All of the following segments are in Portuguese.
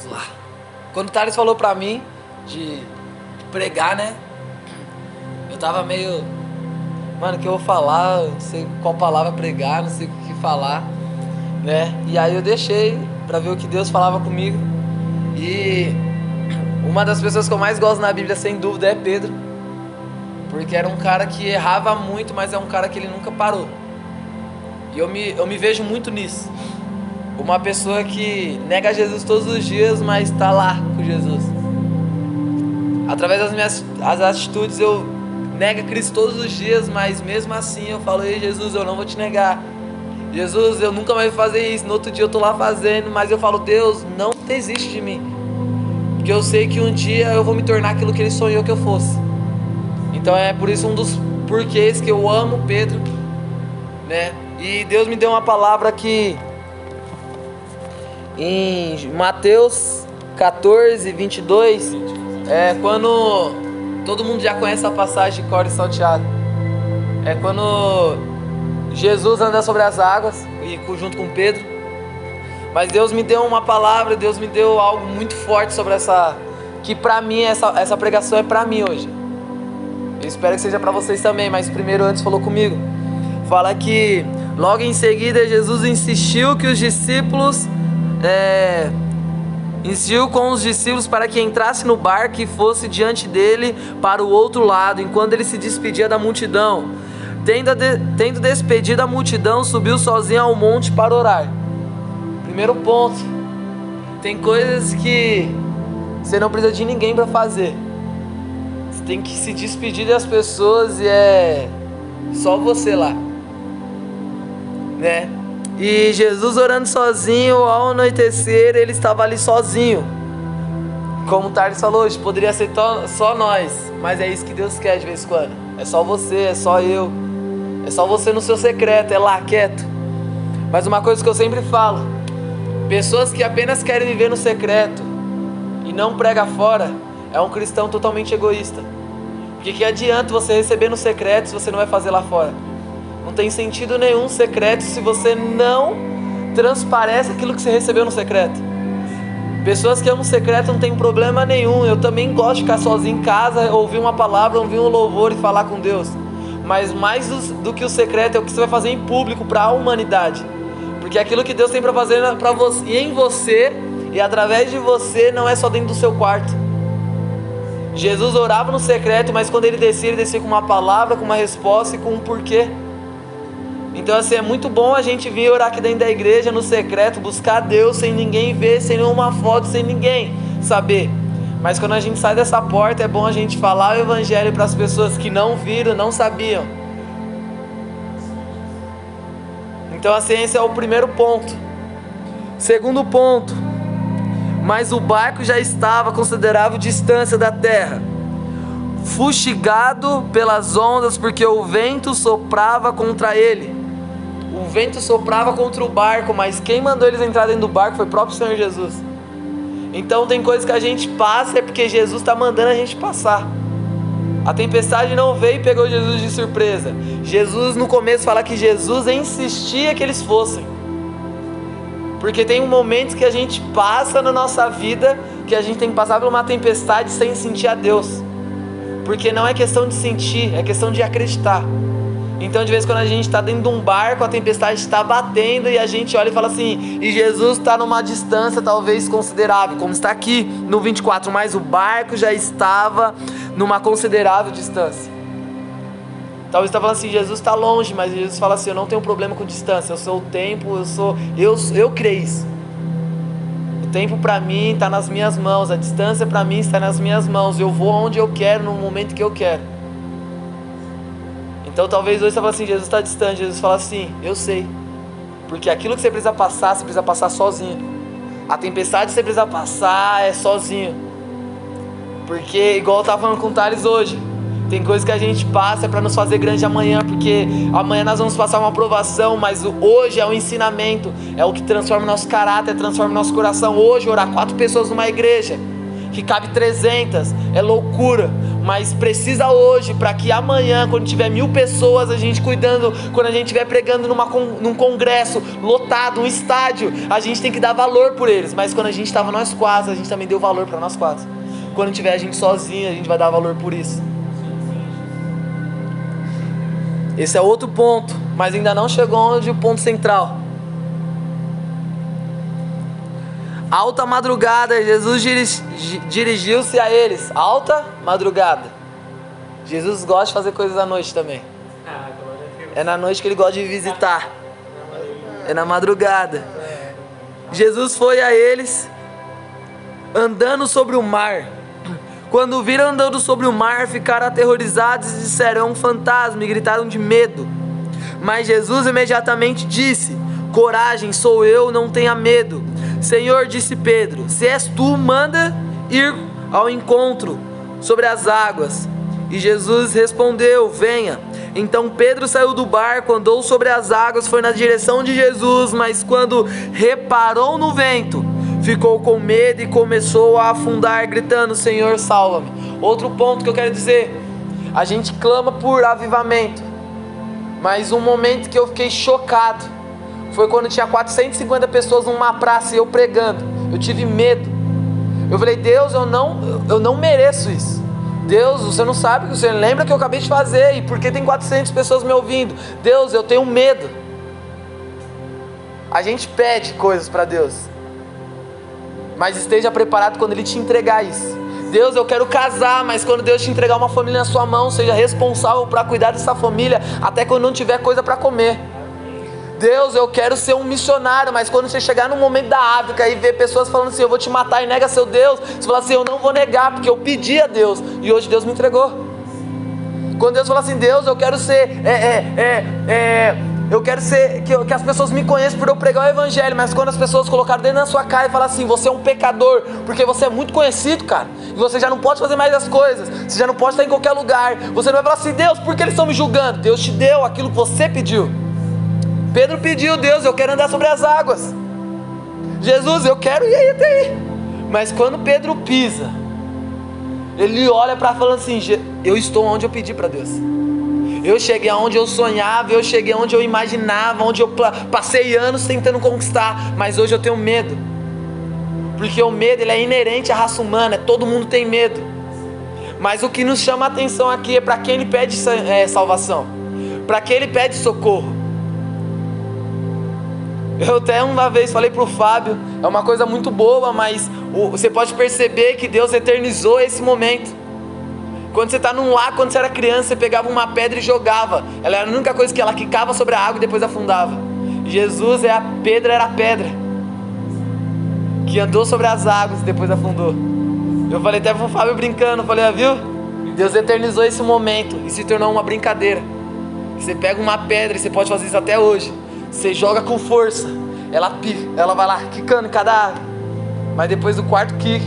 Vamos lá. Quando o Thales falou pra mim de pregar, né? Eu tava meio... Mano, o que eu vou falar? Não sei qual palavra pregar, não sei o que falar, né? E aí eu deixei pra ver o que Deus falava comigo. E uma das pessoas que eu mais gosto na Bíblia, sem dúvida, é Pedro. Porque era um cara que errava muito, mas é um cara que ele nunca parou. E eu me vejo muito nisso. Uma pessoa que nega Jesus todos os dias, mas está lá com Jesus. Através das minhas atitudes eu nego Cristo todos os dias, mas mesmo assim eu falo: ei, Jesus, eu não vou te negar. Jesus, eu nunca mais vou fazer isso. No outro dia eu tô lá fazendo, mas eu falo: Deus, não desiste de mim. Porque eu sei que um dia eu vou me tornar aquilo que Ele sonhou que eu fosse. Então é por isso um dos porquês que eu amo Pedro, né? E Deus me deu uma palavra que em Mateus 14, 22, quando todo mundo já conhece a passagem de cor e salteado, é quando Jesus anda sobre as águas e junto com Pedro. Mas Deus me deu uma palavra, Deus me deu algo muito forte sobre essa, que pra mim essa pregação é pra mim hoje. Eu espero que seja pra vocês também, mas primeiro antes falou comigo. Fala que logo em seguida Jesus insistiu com os discípulos para que entrasse no barco e fosse diante dele para o outro lado, enquanto ele se despedia da multidão. Tendo despedido a multidão, subiu sozinho ao monte para orar. Primeiro ponto: tem coisas que você não precisa de ninguém para fazer. Você tem que se despedir das pessoas e é só você lá, né? E Jesus orando sozinho, ao anoitecer ele estava ali sozinho. Como o Thales falou hoje, poderia ser só nós, mas é isso que Deus quer de vez em quando. É só você, é só eu, é só você no seu secreto, é lá quieto. Mas uma coisa que eu sempre falo: pessoas que apenas querem viver no secreto e não prega fora, é um cristão totalmente egoísta. Porque que adianta você receber no secreto se você não vai fazer lá fora? Não tem sentido nenhum secreto se você não transparece aquilo que você recebeu no secreto. Pessoas que amam o secreto não tem problema nenhum. Eu também gosto de ficar sozinho em casa, ouvir uma palavra, ouvir um louvor e falar com Deus. Mas mais do que o secreto é o que você vai fazer em público para a humanidade. Porque aquilo que Deus tem para fazer para você, e em você e através de você, não é só dentro do seu quarto. Jesus orava no secreto, mas quando ele descia com uma palavra, com uma resposta e com um porquê. Então assim, é muito bom a gente vir orar aqui dentro da igreja, no secreto, buscar Deus sem ninguém ver, sem nenhuma foto, sem ninguém saber. Mas quando a gente sai dessa porta, é bom a gente falar o evangelho para as pessoas que não viram, não sabiam. Então assim, esse é o primeiro ponto. Segundo ponto: mas o barco já estava a considerável distância da terra, fustigado pelas ondas, porque o vento soprava contra ele. O vento soprava contra o barco, mas quem mandou eles entrar dentro do barco foi o próprio Senhor Jesus. Então tem coisas que a gente passa é porque Jesus está mandando a gente passar. A tempestade não veio e pegou Jesus de surpresa. Jesus no começo fala que Jesus insistia que eles fossem. Porque tem momentos que a gente passa na nossa vida que a gente tem que passar por uma tempestade sem sentir a Deus. Porque não é questão de sentir, é questão de acreditar. Então de vez em quando a gente está dentro de um barco, a tempestade está batendo e a gente olha e fala assim: e Jesus está numa distância talvez considerável, como está aqui no 24, mas o barco já estava numa considerável distância. Talvez você está falando assim: Jesus está longe, mas Jesus fala assim: eu não tenho problema com distância, eu sou o tempo, eu creio isso. O tempo para mim está nas minhas mãos, a distância para mim está nas minhas mãos, eu vou onde eu quero, no momento que eu quero. Então talvez hoje você fale assim: Jesus está distante. Jesus fala assim: eu sei, porque aquilo que você precisa passar sozinho. A tempestade que você precisa passar é sozinho. Porque igual eu estava falando com o Thales hoje, tem coisas que a gente passa para nos fazer grande amanhã, porque amanhã nós vamos passar uma aprovação, mas hoje é um ensinamento, é o que transforma o nosso caráter, transforma o nosso coração. Hoje orar 4 pessoas numa igreja que cabe 300 é loucura, mas precisa hoje, para que amanhã, quando tiver 1000 pessoas, a gente cuidando, quando a gente estiver pregando num congresso lotado, um estádio, a gente tem que dar valor por eles. Mas quando a gente estava nós quatro, a gente também deu valor para nós quatro. Quando tiver a gente sozinho, a gente vai dar valor por isso. Esse é outro ponto, mas ainda não chegou onde o ponto central. Alta madrugada, Jesus dirigiu-se a eles. Alta madrugada. Jesus gosta de fazer coisas à noite também. É na noite que ele gosta de visitar. É na madrugada. Jesus foi a eles andando sobre o mar. Quando o viram andando sobre o mar, ficaram aterrorizados e disseram: é um fantasma, e gritaram de medo. Mas Jesus imediatamente disse: coragem, sou eu, não tenha medo. Senhor, disse Pedro, se és tu, manda ir ao encontro sobre as águas. E Jesus respondeu: venha. Então Pedro saiu do barco, andou sobre as águas, foi na direção de Jesus, mas quando reparou no vento, ficou com medo e começou a afundar, gritando: Senhor, salva-me. Outro ponto que eu quero dizer: a gente clama por avivamento, mas um momento que eu fiquei chocado foi quando tinha 450 pessoas numa praça e eu pregando. Eu tive medo. Eu falei: Deus, eu não mereço isso. Deus, você não sabe, você lembra que eu acabei de fazer, e por que tem 400 pessoas me ouvindo? Deus, eu tenho medo. A gente pede coisas para Deus, mas esteja preparado quando Ele te entregar isso. Deus, eu quero casar, mas quando Deus te entregar uma família na sua mão, seja responsável para cuidar dessa família até quando não tiver coisa para comer. Deus, eu quero ser um missionário, mas quando você chegar no momento da África e ver pessoas falando assim: eu vou te matar, e nega seu Deus, você fala assim: eu não vou negar, porque eu pedi a Deus, e hoje Deus me entregou. Quando Deus fala assim: Deus, eu quero ser, eu quero ser, que as pessoas me conheçam por eu pregar o Evangelho, mas quando as pessoas colocaram dentro da sua cara e falaram assim: você é um pecador, porque você é muito conhecido, cara, e você já não pode fazer mais as coisas, você já não pode estar em qualquer lugar, você não vai falar assim: Deus, por que eles estão me julgando? Deus te deu aquilo que você pediu. Pedro pediu: Deus, eu quero andar sobre as águas. Jesus, eu quero ir aí até aí. Mas quando Pedro pisa, ele olha para falando assim: eu estou onde eu pedi para Deus. Eu cheguei aonde eu sonhava, eu cheguei aonde eu imaginava, onde eu passei anos tentando conquistar, mas hoje eu tenho medo. Porque o medo, ele é inerente à raça humana, todo mundo tem medo. Mas o que nos chama a atenção aqui é para quem ele pede salvação, para quem ele pede socorro. Eu até uma vez falei para o Fábio, é uma coisa muito boa, mas você pode perceber que Deus eternizou esse momento. Quando você está num lago, quando você era criança, você pegava uma pedra e jogava. Ela era a única coisa que ela quicava sobre a água e depois afundava. Jesus Pedro era a pedra que andou sobre as águas e depois afundou. Eu falei até para o Fábio brincando, falei: viu? Deus eternizou esse momento e se tornou uma brincadeira. Você pega uma pedra, e você pode fazer isso até hoje. Você joga com força, ela vai lá quicando em cada água, mas depois do quarto kick,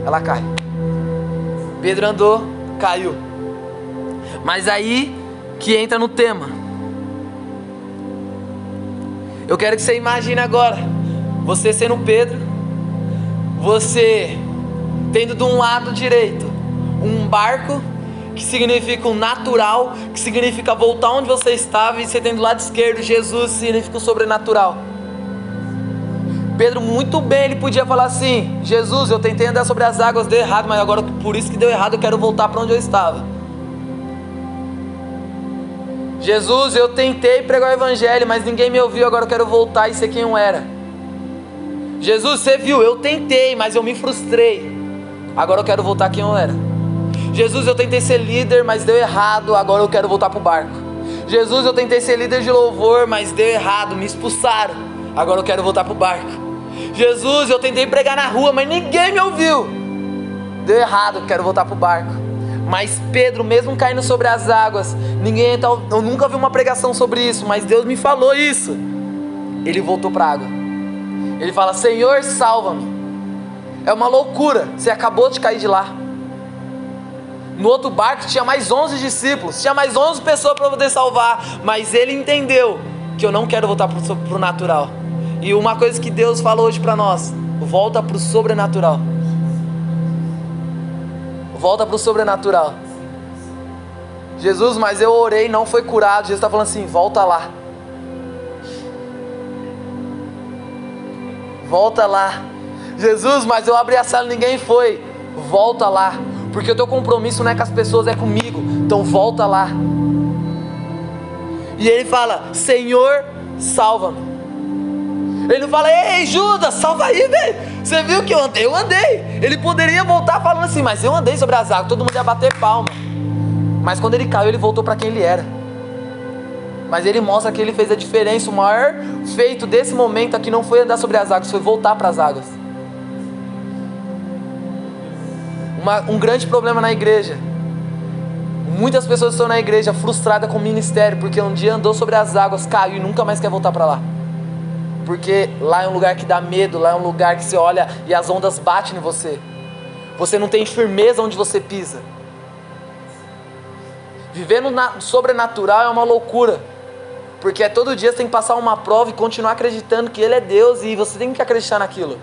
ela cai. Pedro andou, caiu. Mas aí que entra no tema. Eu quero que você imagine agora, você sendo Pedro, você tendo de um lado direito um barco, que significa o natural, que significa voltar onde você estava, e você tem do lado esquerdo Jesus, significa o sobrenatural. Pedro muito bem, ele podia falar assim: Jesus, eu tentei andar sobre as águas, deu errado, mas agora por isso que deu errado, eu quero voltar para onde eu estava. Jesus, eu tentei pregar o Evangelho, mas ninguém me ouviu, agora eu quero voltar e ser quem eu era. Jesus, você viu, eu tentei, mas eu me frustrei, agora eu quero voltar quem eu era. Jesus, eu tentei ser líder, mas deu errado, agora eu quero voltar para o barco. Jesus, eu tentei ser líder de louvor, mas deu errado, me expulsaram, agora eu quero voltar para o barco. Jesus, eu tentei pregar na rua, mas ninguém me ouviu, deu errado, eu quero voltar para o barco. Mas Pedro, mesmo caindo sobre as águas, eu nunca vi uma pregação sobre isso, mas Deus me falou isso. Ele voltou para a água. Ele fala: Senhor, salva-me. É uma loucura, você acabou de cair de lá. No outro barco tinha mais 11 discípulos, tinha mais 11 pessoas para poder salvar, mas ele entendeu que eu não quero voltar para o natural. E uma coisa que Deus falou hoje para nós: volta para o sobrenatural. Volta para o sobrenatural. Jesus, mas eu orei e não foi curado. Jesus está falando assim, volta lá. Volta lá. Jesus, mas eu abri a sala e ninguém foi. Volta lá. Porque o teu compromisso não é com as pessoas, é comigo. Então volta lá. E ele fala, Senhor, salva-me. Ele não fala, ei Judas, salva aí, velho. Você viu que eu andei? Eu andei. Ele poderia voltar falando assim, mas eu andei sobre as águas. Todo mundo ia bater palma. Mas quando ele caiu, ele voltou para quem ele era. Mas ele mostra que ele fez a diferença. O maior feito desse momento aqui não foi andar sobre as águas, foi voltar para as águas. Um grande problema na igreja. Muitas pessoas estão na igreja frustradas com o ministério, porque um dia andou sobre as águas, caiu e nunca mais quer voltar para lá. Porque lá é um lugar que dá medo, lá é um lugar que você olha e as ondas batem em você. Você não tem firmeza onde você pisa. Viver no sobrenatural é uma loucura. Porque todo dia você tem que passar uma prova e continuar acreditando que Ele é Deus e você tem que acreditar naquilo.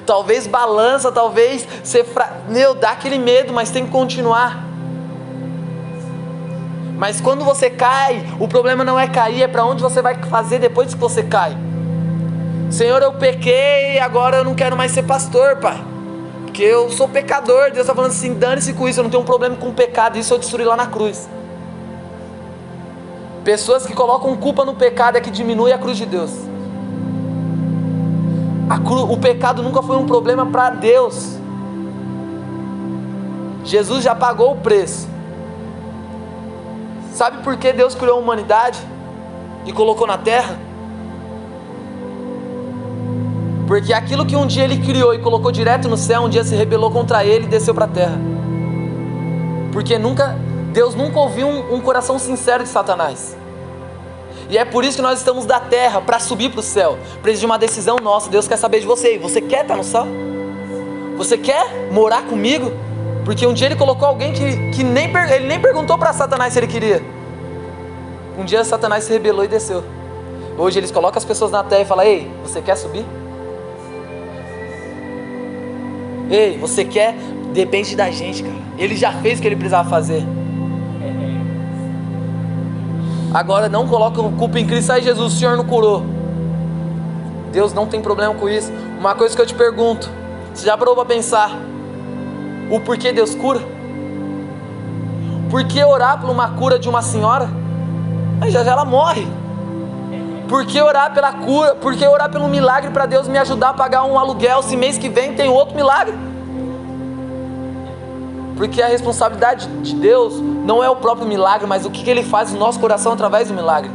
Talvez balança, talvez você dá aquele medo, mas tem que continuar. Mas quando você cai, o problema não é cair, é para onde você vai fazer depois que você cai. Senhor, eu pequei, agora eu não quero mais ser pastor, Pai, porque eu sou pecador. Deus está falando assim, dane-se com isso, eu não tenho um problema com o pecado, isso eu destruí lá na cruz. Pessoas que colocam culpa no pecado é que diminui a cruz de Deus. O pecado nunca foi um problema para Deus. Jesus já pagou o preço. Sabe por que Deus criou a humanidade e colocou na terra? Porque aquilo que um dia Ele criou e colocou direto no céu, um dia se rebelou contra Ele e desceu para a terra. Porque Deus nunca ouviu um coração sincero de Satanás. E é por isso que nós estamos da terra para subir para o céu. Precisa de uma decisão nossa. Deus quer saber de você. E você quer estar no céu? Você quer morar comigo? Porque um dia Ele colocou alguém que Ele nem perguntou para Satanás se ele queria. Um dia Satanás se rebelou e desceu. Hoje eles colocam as pessoas na terra e falam, ei, você quer subir? Ei, você quer? Depende da gente, cara. Ele já fez o que Ele precisava fazer. Agora não coloca culpa em Cristo. Aí Jesus, o Senhor não curou. Deus não tem problema com isso. Uma coisa que eu te pergunto, você já parou para pensar o porquê Deus cura? Por que orar por uma cura de uma senhora? Aí já ela morre. Por que orar pela cura? Por que orar pelo milagre para Deus me ajudar a pagar um aluguel, se mês que vem tem outro milagre? Porque a responsabilidade de Deus não é o próprio milagre, mas o que Ele faz no nosso coração através do milagre.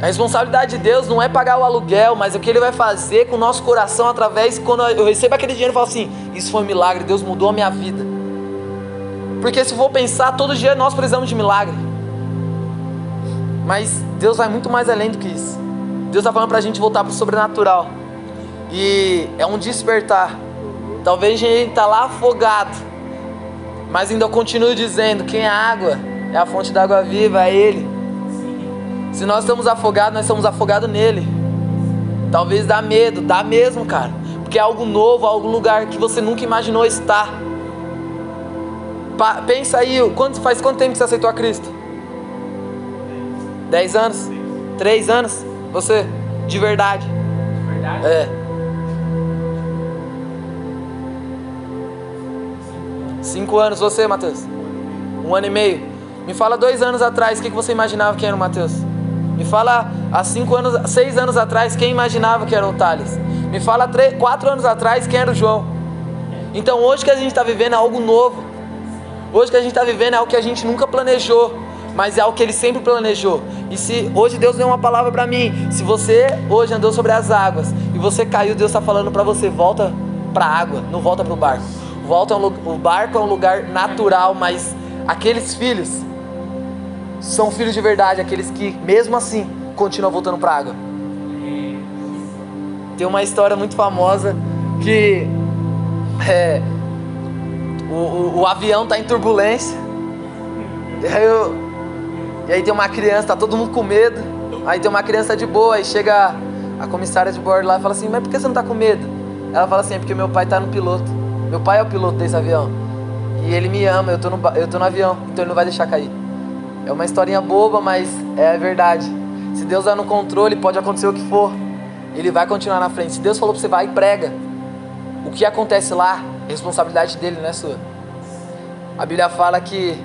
A responsabilidade de Deus não é pagar o aluguel, mas o que Ele vai fazer com o nosso coração através, quando eu recebo aquele dinheiro, eu falo assim, isso foi um milagre, Deus mudou a minha vida. Porque se for pensar, todo dia nós precisamos de milagre. Mas Deus vai muito mais além do que isso. Deus está falando para a gente voltar para o sobrenatural. E é um despertar. Talvez a gente está lá afogado, mas ainda eu continuo dizendo, quem é água, é a fonte da água viva, é Ele. Se nós estamos afogados, nós estamos afogados nele. Talvez dá medo, dá mesmo, cara. Porque é algo novo, algum lugar que você nunca imaginou estar. Pensa aí, faz quanto tempo que você aceitou a Cristo? 10 anos? 3 anos? Você? De verdade? De verdade? É. 5 anos, você, Matheus? 1 ano e meio. Me fala 2 anos atrás, o que você imaginava que era o Matheus? Me fala há 6 anos atrás, quem imaginava que era o Thales? Me fala 4 anos atrás, quem era o João? Então hoje que a gente está vivendo é algo novo. Hoje que a gente está vivendo é algo que a gente nunca planejou, mas é algo que Ele sempre planejou. E se hoje Deus deu uma palavra para mim, se você hoje andou sobre as águas e você caiu, Deus está falando para você, volta para a água, não volta para o barco. O barco é um lugar natural, mas aqueles filhos são filhos de verdade, aqueles que mesmo assim continuam voltando para a água. Tem uma história muito famosa que o avião está em turbulência, e aí tem uma criança, está todo mundo com medo, aí tem uma criança de boa, aí chega a comissária de bordo lá e fala assim, mas por que você não está com medo? Ela fala assim, é porque meu pai está no piloto. Meu pai é o piloto desse avião. E ele me ama, eu tô no avião, então ele não vai deixar cair. É uma historinha boba, mas é a verdade. Se Deus vai no controle, pode acontecer o que for, Ele vai continuar na frente. Se Deus falou pra você, vai e prega. O que acontece lá, é responsabilidade dele, não é sua. A Bíblia fala que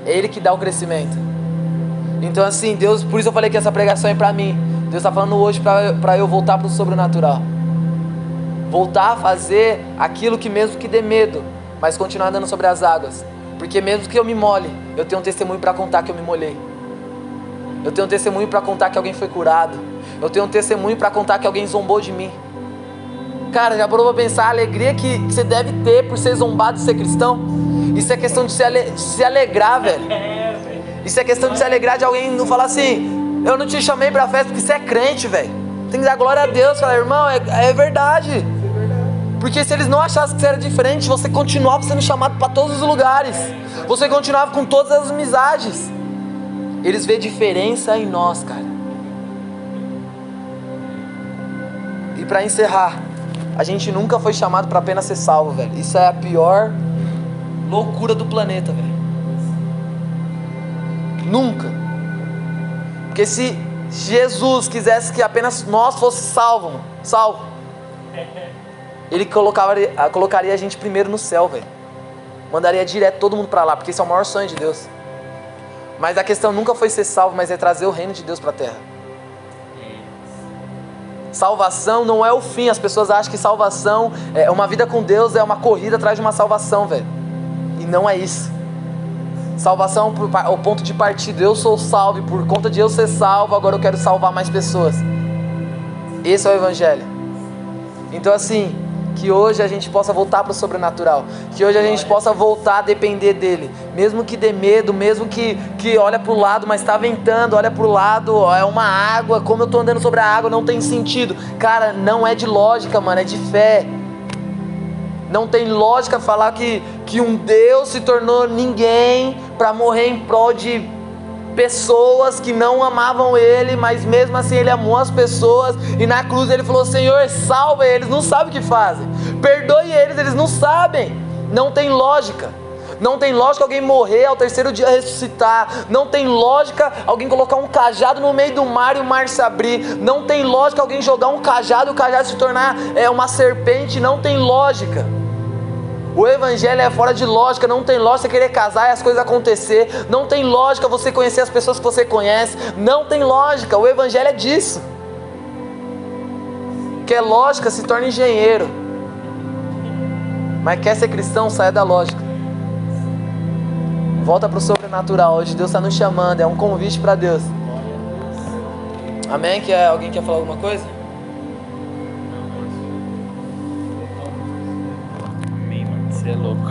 é Ele que dá o crescimento. Então assim, Deus, por isso eu falei que essa pregação é pra mim. Deus está falando hoje pra eu voltar pro sobrenatural. Voltar a fazer aquilo que mesmo que dê medo, mas continuar andando sobre as águas. Porque mesmo que eu me molhe, eu tenho um testemunho para contar que eu me molhei. Eu tenho um testemunho para contar que alguém foi curado. Eu tenho um testemunho para contar que alguém zombou de mim. Cara, já parou pra pensar a alegria que você deve ter por ser zombado e ser cristão? Isso é questão de se alegrar, velho. Isso é questão de se alegrar de alguém não falar assim: eu não te chamei pra festa porque você é crente, velho. Tem que dar glória a Deus, falar, irmão, é verdade. Porque se eles não achassem que você era diferente, você continuava sendo chamado para todos os lugares. Você continuava com todas as amizades. Eles vêem diferença em nós, cara. E para encerrar, a gente nunca foi chamado para apenas ser salvo, velho. Isso é a pior loucura do planeta, velho. Nunca. Porque se Jesus quisesse que apenas nós fosse salvo, Ele colocaria a gente primeiro no céu, velho. Mandaria direto todo mundo pra lá, porque esse é o maior sonho de Deus. Mas a questão nunca foi ser salvo, mas é trazer o reino de Deus pra terra. Salvação não é o fim. As pessoas acham que salvação é uma vida com Deus, é uma corrida atrás de uma salvação, velho. E não é isso. Salvação é o ponto de partida. Eu sou salvo e por conta de eu ser salvo, agora eu quero salvar mais pessoas. Esse é o Evangelho. Então assim, que hoje a gente possa voltar para o sobrenatural, que hoje a gente possa voltar a depender dele, mesmo que dê medo, mesmo que olha para o lado, mas está ventando, olha para o lado, é uma água, como eu estou andando sobre a água, não tem sentido. Cara, não é de lógica, mano, é de fé. Não tem lógica falar que um Deus se tornou ninguém para morrer em prol de pessoas que não amavam Ele, mas mesmo assim Ele amou as pessoas, e na cruz Ele falou: Senhor, salva eles, não sabem o que fazem, perdoe eles não sabem. Não tem lógica. Não tem lógica alguém morrer ao terceiro dia ressuscitar. Não tem lógica alguém colocar um cajado no meio do mar e o mar se abrir. Não tem lógica alguém jogar um cajado e o cajado se tornar uma serpente. Não tem lógica. O Evangelho é fora de lógica. Não tem lógica você querer casar e as coisas acontecer. Não tem lógica você conhecer as pessoas que você conhece. Não tem lógica. O Evangelho é disso. Quer lógica, se torna engenheiro. Mas quer ser cristão, saia da lógica. Volta para o sobrenatural. Hoje Deus está nos chamando. É um convite para Deus. Amém? Alguém quer falar alguma coisa? Amém, mano. Você é louco.